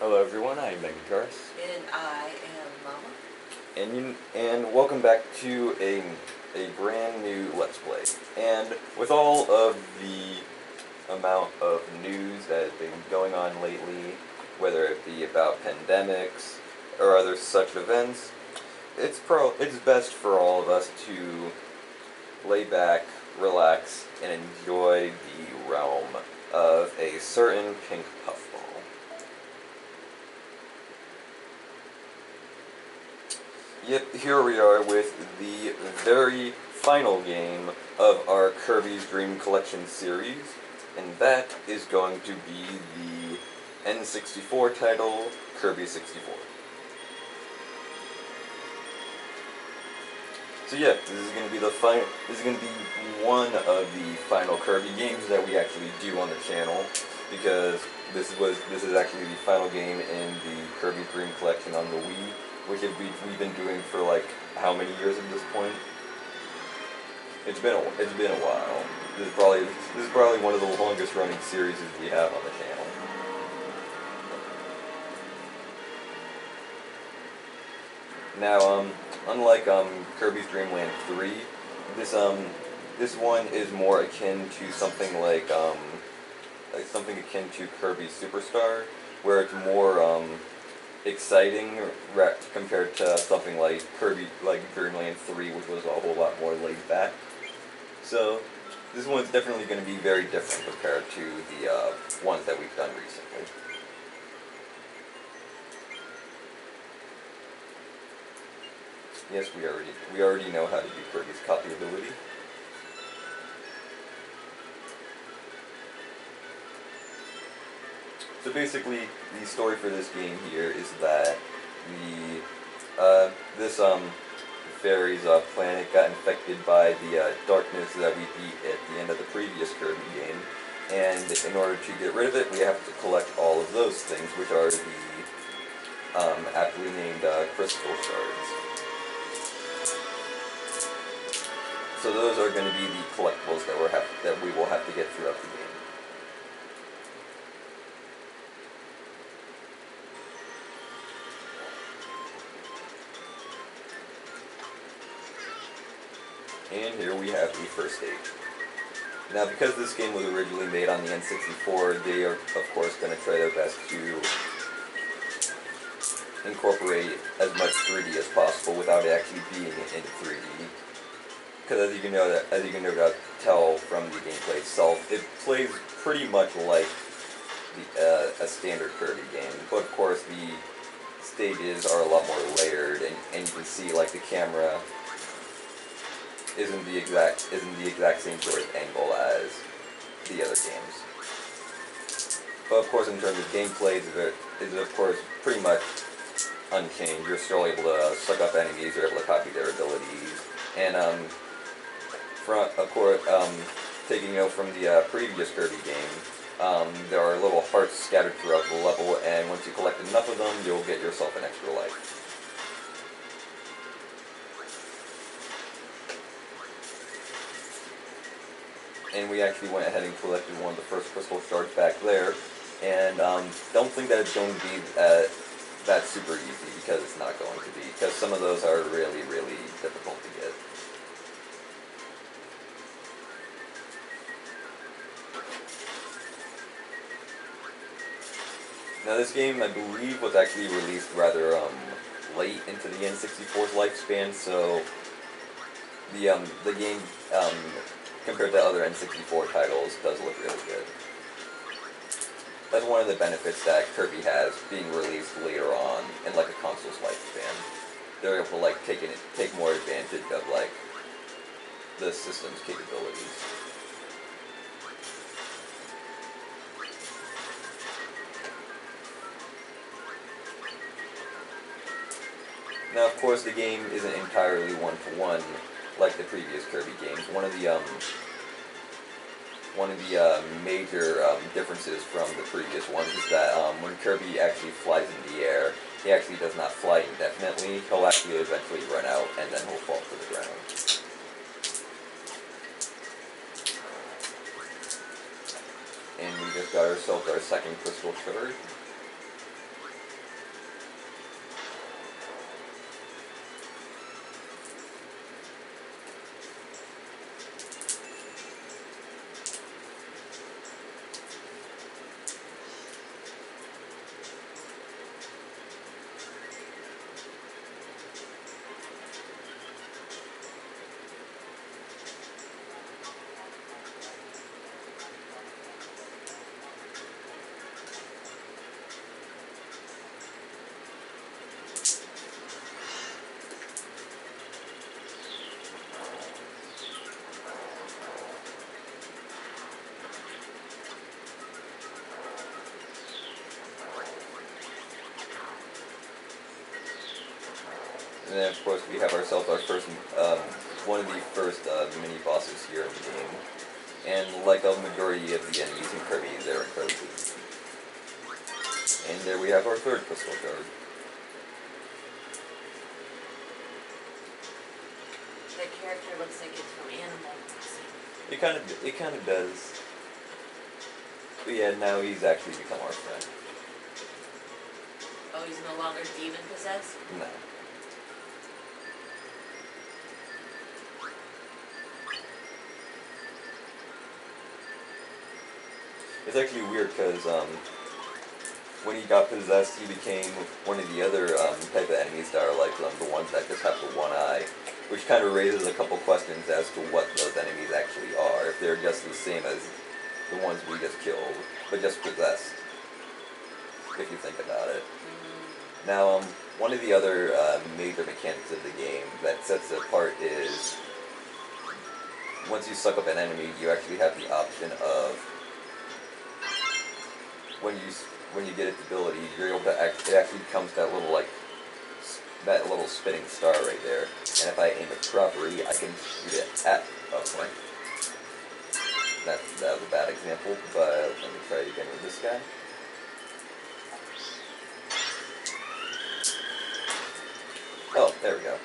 Hello everyone, I am Megatars, And I am Mama. and welcome back to a brand new Let's Play. And with all of the amount of news that has been going on lately, whether it be about pandemics or other such events, it's best for all of us to lay back, relax, and enjoy the realm of a certain pink puffball. Yep, here we are with the very final game of our Kirby's Dream Collection series, and that is going to be the N64 title, Kirby 64. So yeah, this is going to be this is going to be one of the final Kirby games that we actually do on the channel, because this is actually the final game in the Kirby Dream Collection on the Wii, which we've been doing for like how many years at this point? It's been a while. This is probably one of the longest running series we have on the channel. Now, unlike Kirby's Dream Land 3, this one is more akin to something like something akin to Kirby Superstar, where it's more exciting compared to something like Dreamland 3, which was a whole lot more laid back. So this one's definitely going to be very different compared to the ones that we've done recently. Yes, we already know how to do Kirby's copy ability. So basically, the story for this game here is that this fairy's planet got infected by the darkness that we beat at the end of the previous Kirby game, and in order to get rid of it, we have to collect all of those things, which are the aptly named crystal shards. So those are going to be the collectibles that we will have to get throughout the game. And here we have the first stage. Now, because this game was originally made on the N64, they are, of course, going to try their best to incorporate as much 3D as possible without it actually being in 3D. Because as you can no doubt tell from the gameplay itself, it plays pretty much like a standard Kirby game. But of course, the stages are a lot more layered, and you can see like the camera isn't the exact same sort of angle as the other games. But of course, in terms of gameplay, it's of course pretty much unchanged. You're still able to suck up enemies, you're able to copy their abilities, and taking note from the previous Kirby game, there are little hearts scattered throughout the level, and once you collect enough of them, you'll get yourself an extra life. And we actually went ahead and collected one of the first crystal shards back there, and don't think that it's going to be that super easy, because it's not going to be, because some of those are really, really difficult to get. Now this game, I believe, was actually released rather late into the N64's lifespan, so the game, compared to other N64 titles, does look really good. That's one of the benefits that Kirby has being released later on in like a console's lifespan. They're able to like take more advantage of like the system's capabilities. Now, of course, the game isn't entirely one-to-one like the previous Kirby games. One of the major differences from the previous ones is that when Kirby actually flies in the air, he actually does not fly indefinitely. He'll actually eventually run out, and then he'll fall to the ground. And we just got ourselves our second crystal shard. And then of course we have ourselves our first, one of the first mini bosses here in the game. And like a majority of the enemies in Kirby, they're incredibly easy. And there we have our third crystal shard. That character looks like it's from Animal Crossing. It kind of does. But yeah, now he's actually become our friend. Oh, he's no longer demon possessed? No. It's actually weird because when he got possessed, he became one of the other type of enemies that are like the ones that just have the one eye, which kind of raises a couple questions as to what those enemies actually are. If they're just the same as the ones we just killed, but just possessed. If you think about it. Now, one of the other major mechanics of the game that sets it apart is once you suck up an enemy, you actually have the option of when you get its ability, you're able to it actually becomes that little spinning star right there. And if I aim it properly, I can shoot it at. Okay. That was a bad example, but let me try it again with this guy. Oh, there we go.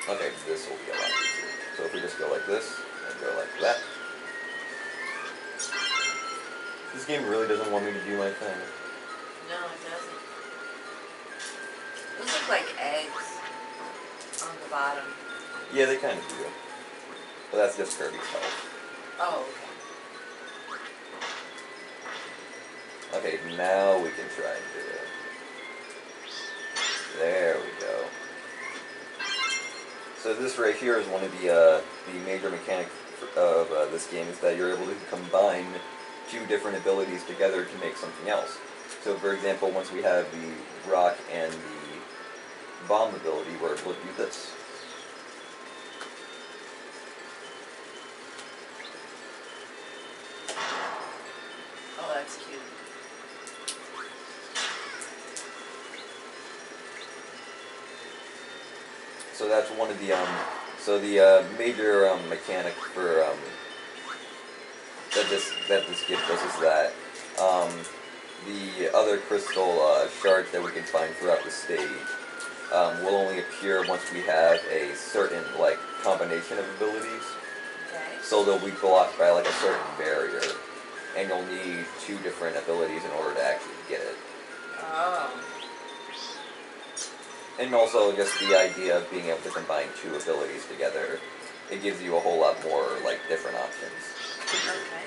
Okay, this will be a lot easier. So if we just go like this, and go like that. This game really doesn't want me to do my thing. No, it doesn't. Those look like eggs on the bottom. Yeah, they kind of do. But that's just Kirby's health. Oh, Okay, now we can try and do it. There we go. So this right here is one of the major mechanics of this game is that you're able to combine two different abilities together to make something else. So for example, once we have the rock and the bomb ability, we're able to do this. oh, that's cute. So that's one of the major mechanic for that this gives us is that the other crystal shards that we can find throughout the stage will only appear once we have a certain combination of abilities. Okay. So they'll be blocked by a certain barrier, and you'll need two different abilities in order to actually get it. Oh. And also just the idea of being able to combine two abilities together, it gives you a whole lot more different options. Okay.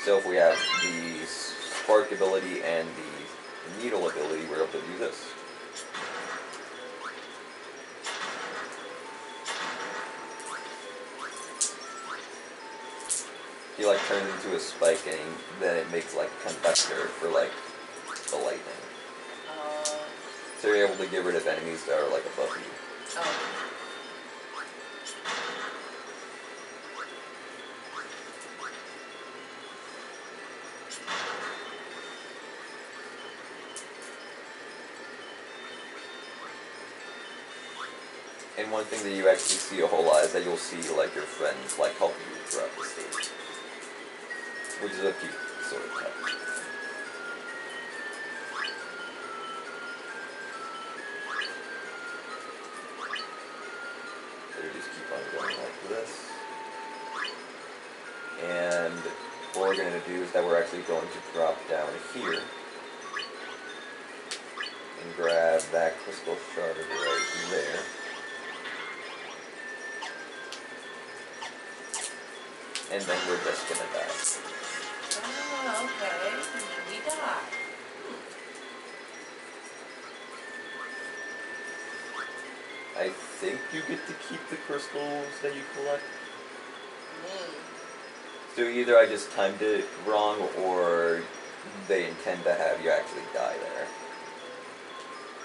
So if we have the spark ability and the needle ability, we're able to do this. He turns into a spike and then it makes a conductor for the lightning. So you're able to get rid of enemies that are above you. Oh. And one thing that you actually see a whole lot is that you'll see your friends help you throughout the stage, which is a cute sort of touch. So you just keep on going like this, and what we're going to do is that we're actually going to drop down here and grab that crystal shard right there. And then we're just gonna die. Oh, okay. And then we die. I think you get to keep the crystals that you collect. So either I just timed it wrong, or they intend to have you actually die there.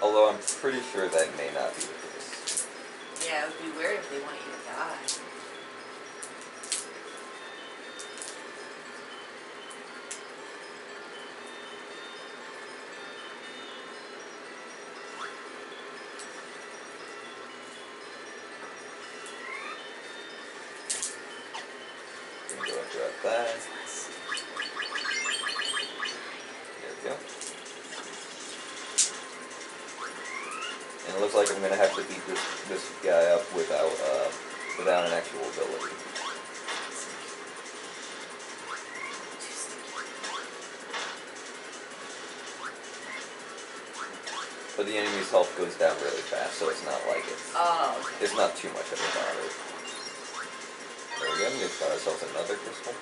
Although I'm pretty sure that may not be the case. Yeah, it would be weird if they want you to die. looks like I'm gonna have to beat this guy up without an actual ability. But the enemy's health goes down really fast, so it's not like it's not too much of a bother. There we go. I'm gonna try ourselves another crystal.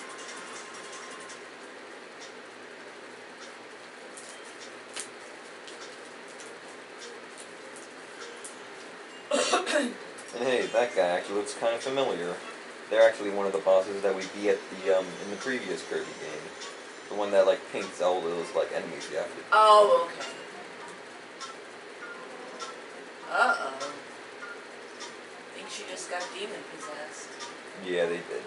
And hey, that guy actually looks kind of familiar. They're actually one of the bosses that we beat at the in the previous Kirby game. The one that like paints all those like enemies you have to. Oh, okay. Uh-oh. I think she just got demon possessed. Yeah, they did.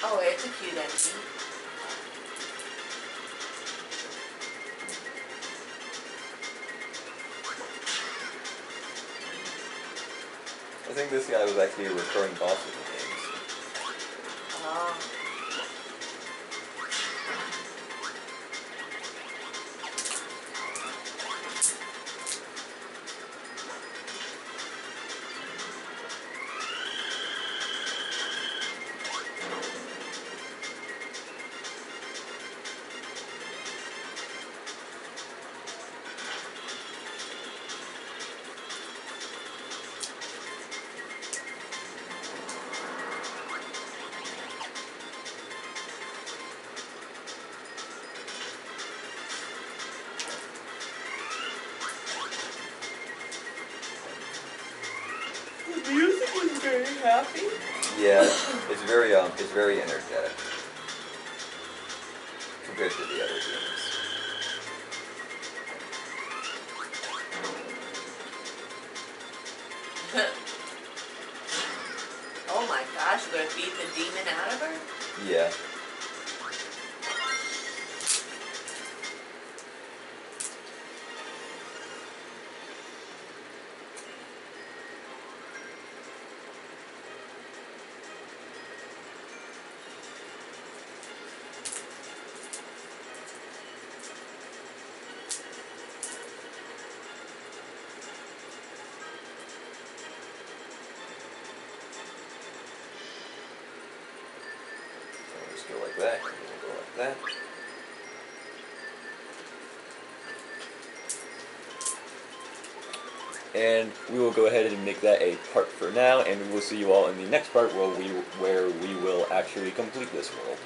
Oh, it's a cute enemy. I think this guy was actually a recurring boss in the games. Oh. The music is very happy. Yeah, it's very energetic compared to the other games. Oh my gosh, we're gonna beat the demon out of her? Yeah. Just go like that, and we'll go like that. And we will go ahead and make that a part for now, and we will see you all in the next part where we will actually complete this world.